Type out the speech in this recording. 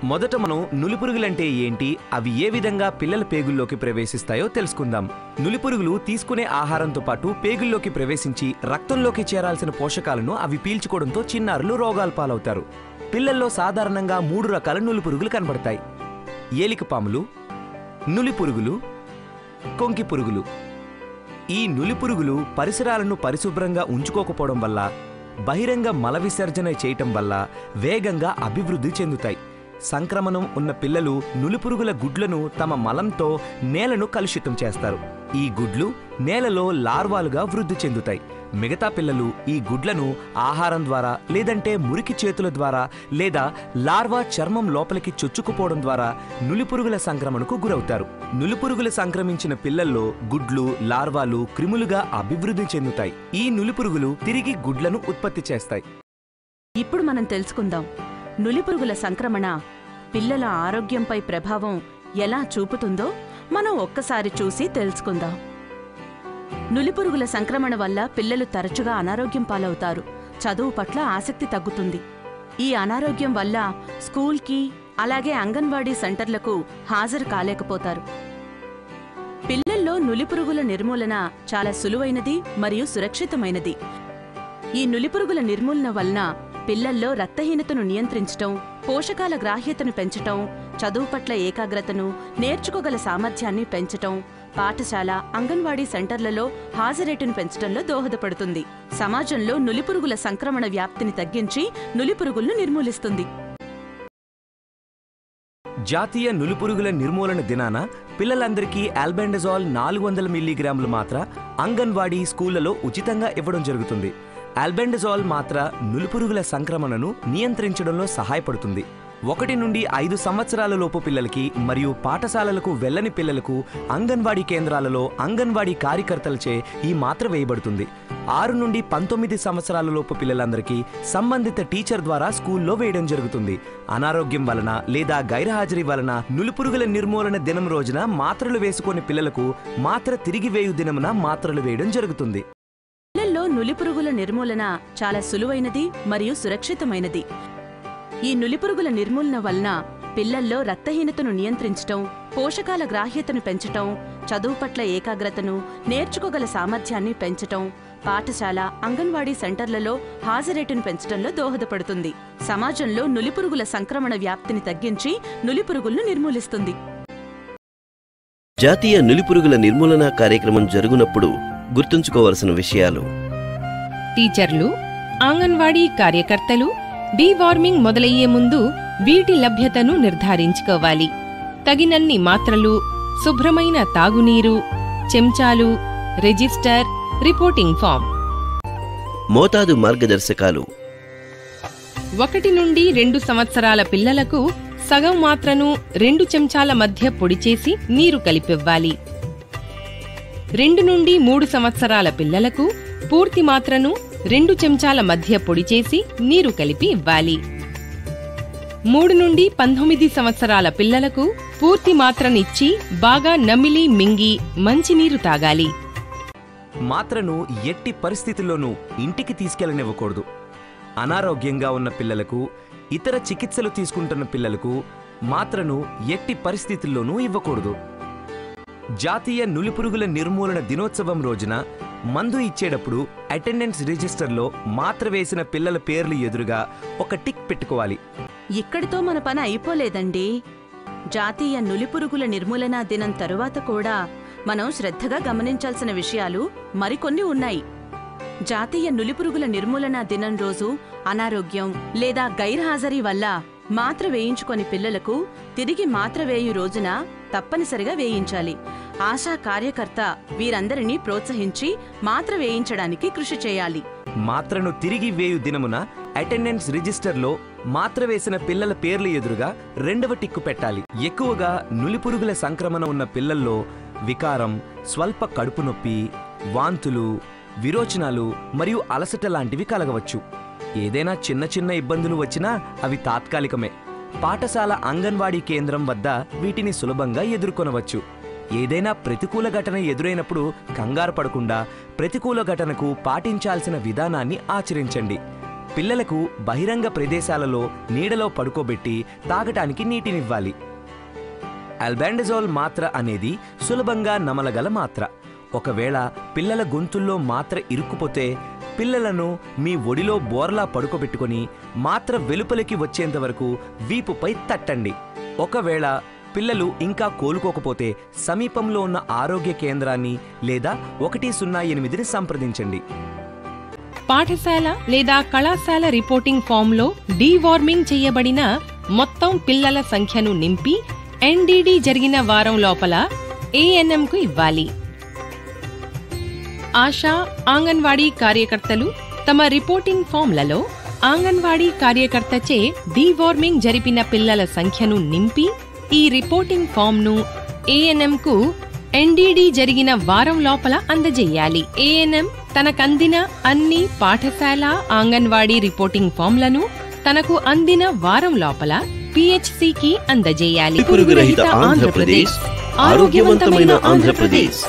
మొదట మనం నులిపురుగులంటే ఏంటి, అవి ఏ విధంగా పిల్లల పేగుల్లోకి ప్రవేశిస్తాయో తెలుసుకుందాం. నులిపురుగులు తీసుకునే ఆహారంతో పాటు పేగుల్లోకి ప్రవేశించి రక్తంలోకి చేరాల్సిన పోషకాలను అవి పీల్చుకోవడంతో చిన్నారులు రోగాల పాలవుతారు. పిల్లల్లో సాధారణంగా 3 రకాల నులిపురుగులు కనబడతాయి: ఏలికపాములు, నులిపురుగులు, కొంకి పురుగులు. ఈ నులిపురుగులు పరిసరాలను పరిశుభ్రంగా ఉంచుకోకపోవడం వల్ల, బహిరంగ మల విసర్జన చేయటం వల్ల వేగంగా అభివృద్ధి చెందుతాయి. సంక్రమణం ఉన్న పిల్లలు నులిపురుగుల గుడ్లను తమ మలంతో నేలను కలుషితం చేస్తారు. ఈ గుడ్లు నేలలో లార్వాలుగా వృద్ధి చెందుతాయి. మిగతా పిల్లలు ఈ గుడ్లను ఆహారం ద్వారా, లేదంటే మురికి చేతుల ద్వారా, లేదా లార్వా చర్మం లోపలికి చొచ్చుకుపోవడం ద్వారా నులిపురుగుల సంక్రమణకు గురవుతారు. నులిపురుగులు సంక్రమించిన పిల్లల్లో గుడ్లు లార్వాలు క్రిములుగా అభివృద్ధి చెందుతాయి. ఈ నులిపురుగులు తిరిగి గుడ్లను ఉత్పత్తి చేస్తాయి. ఇప్పుడు మనం తెలుసుకుందాం, నులిపురుగుల సంక్రమణ పిల్లల ఆరోగ్యంపై ప్రభావం ఎలా చూపుతుందో మనం ఒక్కసారి చూసి తెలుసుకుందాం. నులిపురుగుల సంక్రమణ వల్ల పిల్లలు తరచుగా అనారోగ్యం పాలవుతారు. చదువు పట్ల ఆసక్తి తగ్గుతుంది. ఈ అనారోగ్యం వల్ల స్కూల్కి, అలాగే అంగన్వాడీ సెంటర్లకు హాజరు కాలేకపోతారు. పిల్లల్లో నులిపురుగుల నిర్మూలన చాలా సులువైనది మరియు సురక్షితమైనది. ఈ నులిపురుగుల నిర్మూలన వలన పిల్లల్లో రక్తహీనతను నియంత్రించటం, పోషకాల గ్రాహ్యతను పెంచటం, చదువు పట్ల ఏకాగ్రతను, నేర్చుకోగల సామర్థ్యాన్ని పెంచటం, పాఠశాల, అంగన్వాడీ సెంటర్లలో హాజరేటును పెంచటంలో దోహదపడుతుంది. సమాజంలో నులిపురుగుల సంక్రమణ వ్యాప్తిని తగ్గించి నులిపురుగులను నిర్మూలిస్తుంది. జాతీయ నులిపురుగుల నిర్మూలన దినాన పిల్లలందరికీ ఆల్బెండజోల్ 400 మిల్లీగ్రాములు మాత్ర అంగన్వాడీ స్కూళ్లలో ఉచితంగా ఇవ్వడం జరుగుతుంది. ఆల్బెండజోల్ మాత్ర నులిపురుగుల సంక్రమణను నియంత్రించడంలో సహాయపడుతుంది. 1 నుండి 5 సంవత్సరాల లోపు పిల్లలకి మరియు పాఠశాలలకు వెళ్లని పిల్లలకు అంగన్వాడీ కేంద్రాలలో అంగన్వాడీ కార్యకర్తలచే ఈ మాత్ర వేయబడుతుంది. 6 నుండి 19 సంవత్సరాల లోపు పిల్లలందరికీ సంబంధిత టీచర్ ద్వారా స్కూల్లో వేయడం జరుగుతుంది. అనారోగ్యం వలన లేదా గైర్హాజరీ వలన నులిపురుగుల నిర్మూలన దినం రోజున మాత్రలు వేసుకునే పిల్లలకు మాత్ర తిరిగి వేయు దినమున మాత్రలు వేయడం జరుగుతుంది. పిల్లల్లో నులిపురుగుల నిర్మూలన చాలా సులువైనది మరియు సురక్షితమైనది. ఈ నులిపురుగుల నిర్మూలన వలన పిల్లల్లో రక్తహీనతను నియంత్రించటం, పోషకాల గ్రాహ్యతను పెంచటం, చదువు పట్ల ఏకాగ్రతను, నేర్చుకోగల సామర్థ్యాన్ని పెంచటం, పాఠశాల, అంగన్వాడీ సెంటర్లలో హాజరేటును పెంచటంలో దోహదపడుతుంది. సమాజంలో నులిపురుగుల సంక్రమణ వ్యాప్తిని తగ్గించి నులిపురుగులను నిర్మూలిస్తుంది. జాతీయ నులిపురుగుల నిర్మూలన కార్యక్రమం జరుగునప్పుడు గుర్తుంచుకోవలసిన విషయాలు: టీచర్లు, ఆంగన్వాడీ కార్యకర్తలు డీవార్మింగ్ మొదలయ్యే ముందు వీటి లభ్యతను నిర్ధారించుకోవాలి. తగినన్ని మాత్రలు, శుభ్రమైన తాగునీరు, చెంచాలు, రిజిస్టర్, రిపోర్టింగ్ ఫామ్. మోతాదు మార్గదర్శకాలు: 1 నుండి 2 సంవత్సరాల పిల్లలకు సగం మాత్రను 2 చెంచాల మధ్య పొడిచేసి నీరు కలిపివ్వాలి. 2 నుండి 3 సంవత్సరాల పిల్లలకు పూర్తి మాత్రను 2 చెంచాల మధ్య పొడిచేసి నీరు కలిపి ఇవ్వాలి. 3 నుండి 19 సంవత్సరాల పిల్లలకు పూర్తి మాత్రనిచ్చి బాగా నమిలి మింగి మంచినీరు తాగాలి. మాత్రను ఎట్టి పరిస్థితుల్లోనూ ఇంటికి తీసుకెళ్లనివ్వకూడదు. అనారోగ్యంగా ఉన్న పిల్లలకు, ఇతర చికిత్సలు తీసుకుంటున్న పిల్లలకు మాత్రను ఎట్టి పరిస్థితుల్లోనూ ఇవ్వకూడదు. జాతీయ నులిపురుగుల నిర్మూలన దినోత్సవం రోజున మందు ఇచ్చేటప్పుడు అటెండెన్స్ రిజిస్టర్లో మాత్ర వేసిన పిల్లల పేర్లు ఎదురుగా ఒక టిక్ పెట్టుకోవాలి. ఇక్కడితో మన పని అయిపోలేదండి. జాతీయ నులిపురుగుల నిర్మూలనా దినం తరువాత కూడా మనం శ్రద్ధగా గమనించాల్సిన విషయాలు మరికొన్ని ఉన్నాయి. జాతీయ నులిపురుగుల నిర్మూలనా దినం రోజు అనారోగ్యం లేదా గైర్హాజరీ వల్ల మాత్ర వేయించుకొని పిల్లలకు తిరిగి మాత్ర వేయు రోజున తప్పనిసరిగా వేయించాలి. ఆశా కార్యకర్త వీరందరినీ ప్రోత్సహించి మాత్ర వేయించడానికి కృషి చేయాలి. మాత్రను తిరిగి వేయు దినమున అటెండెన్స్ రిజిస్టర్లో మాత్ర వేసిన పిల్లల పేర్లు ఎదురుగా 2వ టిక్కు పెట్టాలి. ఎక్కువగా నులిపురుగుల సంక్రమణ ఉన్న పిల్లల్లో వికారం, స్వల్ప కడుపు నొప్పి, వాంతులు, విరోచనాలు మరియు అలసట లాంటివి కలగవచ్చు. ఏదైనా చిన్న చిన్న ఇబ్బందులు వచ్చినా అవి తాత్కాలికమే. పాఠశాల అంగన్వాడీ కేంద్రం వద్ద వీటిని సులభంగా ఎదుర్కొనవచ్చు. ఏదైనా ప్రతికూల ఘటన ఎదురైనప్పుడు కంగారు పడకుండా ప్రతికూల ఘటనకు పాటించాల్సిన విధానాన్ని ఆచరించండి. పిల్లలకు బహిరంగ ప్రదేశాలలో నీడలో పడుకోబెట్టి తాగటానికి నీటినివ్వాలి. ఆల్బెండజోల్ మాత్ర అనేది సులభంగా నమలగల మాత్ర. ఒకవేళ పిల్లల గొంతుల్లో మాత్ర ఇరుక్కుపోతే పిల్లలను మీ ఒడిలో బోర్లా పడుకోబెట్టుకొని మాత్ర వెలుపలికి వచ్చేంత వరకు వీపుపై తట్టండి. ఒకవేళ పిల్లలు ఇంకా కోలుకోకపోతే సమీపంలో ఉన్న ఆరోగ్య కేంద్రాన్ని లేదా 108ని సంప్రదించండి. పాఠశాల లేదా కళాశాల రిపోర్టింగ్ ఫామ్లో డీవార్మింగ్ చేయబడిన మొత్తం పిల్లల సంఖ్యను నింపి ఎన్డీడీ జరిగిన వారం లోపల ఏఎన్ఎంకు ఇవ్వాలి. ఆశా, ఆంగన్వాడీ కార్యకర్తలు తమ రిపోర్టింగ్ ఫామ్లలో ఆంగన్వాడీ కార్యకర్తచే డీవార్మింగ్ జరిపిన పిల్లల సంఖ్యను నింపి ఈ రిపోర్టింగ్ ఫామ్ను ఏఎన్ఎంకు ఎన్డీడీ జరిగిన వారం లోపల అందజేయాలి. ఏఎన్ఎం తనకందిన అన్ని పాఠశాల, ఆంగన్వాడీ రిపోర్టింగ్ ఫామ్లను తనకు అందిన వారం లోపల పిహెచ్సికి అందజేయాలి. పురుగురహిత ఆంధ్రప్రదేశ్, ఆరోగ్యవంతమైన ఆంధ్రప్రదేశ్.